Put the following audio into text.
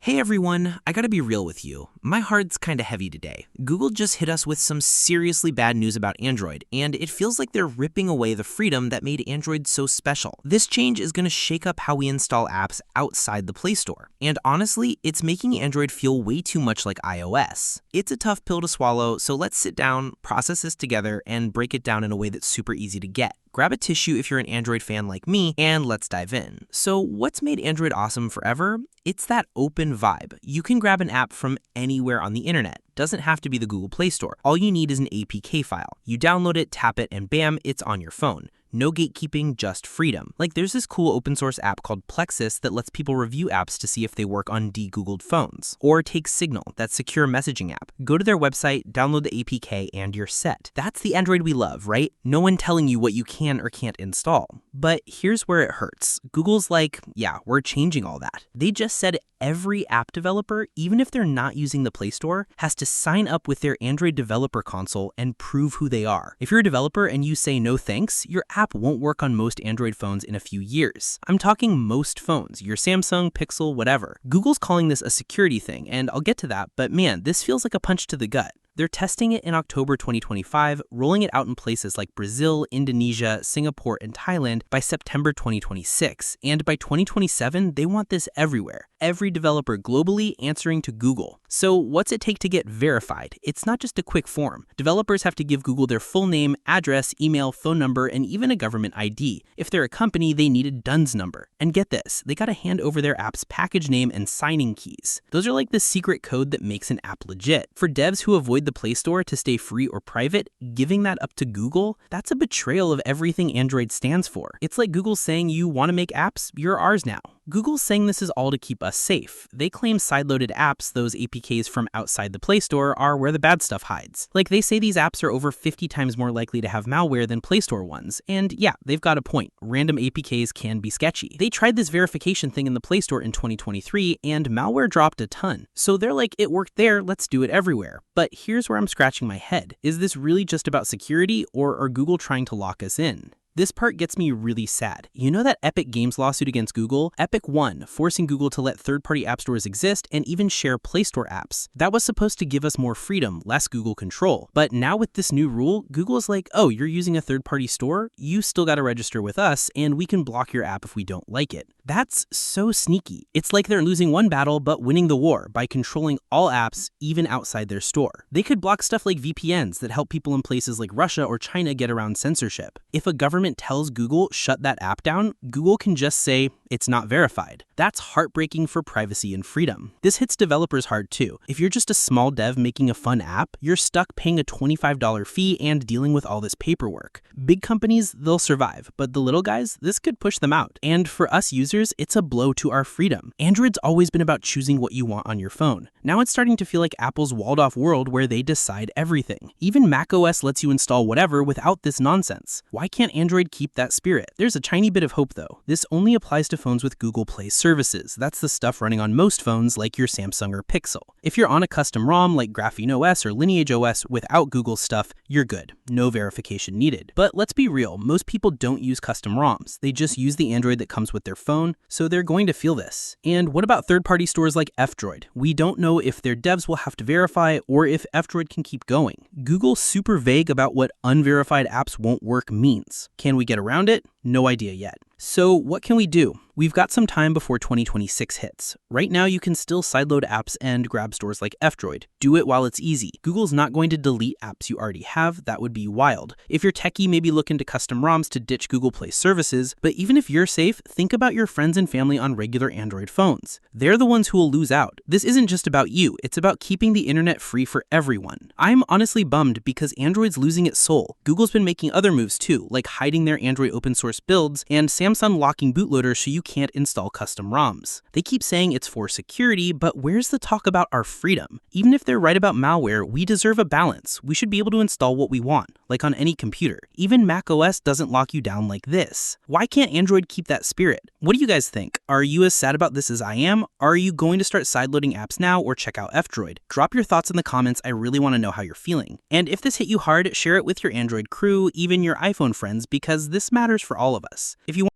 Hey everyone, I gotta be real with you. My heart's kinda heavy today. Google just hit us with some seriously bad news about Android, and it feels like they're ripping away the freedom that made Android so special. This change is gonna shake up how we install apps outside the Play Store. And honestly, it's making Android feel way too much like iOS. It's a tough pill to swallow, so let's sit down, process this together, and break it down in a way that's super easy to get. Grab a tissue if you're an Android fan like me, and let's dive in. So what's made Android awesome forever? It's that open vibe. You can grab an app from anywhere on the internet. Doesn't have to be the Google Play Store. All you need is an APK file. You download it, tap it, and bam, it's on your phone. No gatekeeping, just freedom. Like there's this cool open source app called Plexus that lets people review apps to see if they work on de-Googled phones. Or take Signal, that secure messaging app. Go to their website, download the APK, and you're set. That's the Android we love, right? No one telling you what you can or can't install. But here's where it hurts. Google's like, yeah, we're changing all that. They just said every app developer, even if they're not using the Play Store, has to sign up with their Android developer console and prove who they are. If you're a developer and you say no thanks, your app won't work on most Android phones in a few years. I'm talking most phones, your Samsung, Pixel, whatever. Google's calling this a security thing, and I'll get to that, but man, this feels like a punch to the gut. They're testing it in October 2025, rolling it out in places like Brazil, Indonesia, Singapore, and Thailand by September 2026. And by 2027, they want this everywhere. Every developer globally answering to Google. So what's it take to get verified? It's not just a quick form. Developers have to give Google their full name, address, email, phone number, and even a government ID. If they're a company, they need a DUNS number. And get this, they gotta hand over their app's package name and signing keys. Those are like the secret code that makes an app legit. For devs who avoid the Play Store to stay free or private, giving that up to Google, that's a betrayal of everything Android stands for. It's like Google saying you want to make apps, you're ours now. Google's saying this is all to keep us safe. They claim sideloaded apps, those APKs from outside the Play Store, are where the bad stuff hides. Like they say these apps are over 50 times more likely to have malware than Play Store ones. And yeah, they've got a point. Random APKs can be sketchy. They tried this verification thing in the Play Store in 2023 and malware dropped a ton. So they're like, it worked there, let's do it everywhere. But here's where I'm scratching my head. Is this really just about security, or are Google trying to lock us in? This part gets me really sad. You know that Epic Games lawsuit against Google? Epic won, forcing Google to let third-party app stores exist and even share Play Store apps. That was supposed to give us more freedom, less Google control. But now with this new rule, Google is like, oh, you're using a third-party store? You still gotta register with us, and we can block your app if we don't like it. That's so sneaky. It's like they're losing one battle but winning the war by controlling all apps, even outside their store. They could block stuff like VPNs that help people in places like Russia or China get around censorship. If a government tells Google shut that app down, Google can just say it's not verified. That's heartbreaking for privacy and freedom. This hits developers hard too. If you're just a small dev making a fun app, you're stuck paying a $25 fee and dealing with all this paperwork. Big companies, they'll survive, but the little guys, this could push them out. And for us users, it's a blow to our freedom. Android's always been about choosing what you want on your phone. Now it's starting to feel like Apple's walled-off world where they decide everything. Even macOS lets you install whatever without this nonsense. Why can't Android keep that spirit? There's a tiny bit of hope though. This only applies to phones with Google Play services. That's the stuff running on most phones like your Samsung or Pixel. If you're on a custom ROM like Graphene OS or Lineage OS without Google stuff, you're good. No verification needed. But let's be real, most people don't use custom ROMs. They just use the Android that comes with their phone, so they're going to feel this. And what about third-party stores like F-Droid? We don't know if their devs will have to verify or if F-Droid can keep going. Google's super vague about what unverified apps won't work means. Can we get around it? No idea yet. So what can we do? We've got some time before 2026 hits. Right now, you can still sideload apps and grab stores like F-Droid. Do it while it's easy. Google's not going to delete apps you already have. That would be wild. If you're techie, maybe look into custom ROMs to ditch Google Play services. But even if you're safe, think about your friends and family on regular Android phones. They're the ones who will lose out. This isn't just about you. It's about keeping the internet free for everyone. I'm honestly bummed because Android's losing its soul. Google's been making other moves too, like hiding their Android open source builds and Samsung locking bootloaders so you can't install custom ROMs. They keep saying it's for security, but where's the talk about our freedom? Even if they're right about malware, we deserve a balance. We should be able to install what we want, like on any computer. Even macOS doesn't lock you down like this. Why can't Android keep that spirit? What do you guys think? Are you as sad about this as I am? Are you going to start sideloading apps now or check out F-Droid? Drop your thoughts in the comments. I really want to know how you're feeling. And if this hit you hard, share it with your Android crew, even your iPhone friends, because this matters for all of us. If you